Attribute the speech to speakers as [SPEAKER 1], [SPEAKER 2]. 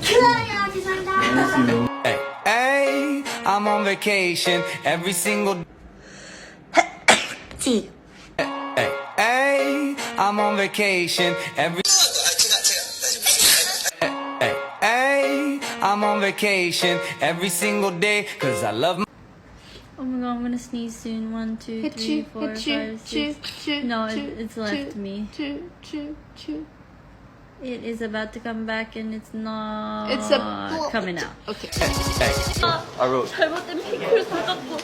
[SPEAKER 1] 좋아요. 죄송합니다.
[SPEAKER 2] Hey, hey, I'm on vacation every single
[SPEAKER 1] 지.
[SPEAKER 2] Hey, hey, I'm on vacation every Hey, hey, I'm on vacation every single day cause I love my
[SPEAKER 3] Oh my god, I'm gonna sneeze soon. 1, 2,
[SPEAKER 1] Hit
[SPEAKER 3] 3,
[SPEAKER 1] you,
[SPEAKER 3] 4,
[SPEAKER 1] hit you,
[SPEAKER 3] 5,
[SPEAKER 1] choo,
[SPEAKER 3] 6.
[SPEAKER 1] choo,
[SPEAKER 3] No,
[SPEAKER 1] choo,
[SPEAKER 3] it's left
[SPEAKER 1] choo,
[SPEAKER 3] me.
[SPEAKER 1] choo, choo, choo.
[SPEAKER 3] It is about to come back and it's not
[SPEAKER 1] It's a
[SPEAKER 3] coming out.
[SPEAKER 1] Okay.
[SPEAKER 2] Hey, I wrote
[SPEAKER 3] 잘못된 핑크를 사갖고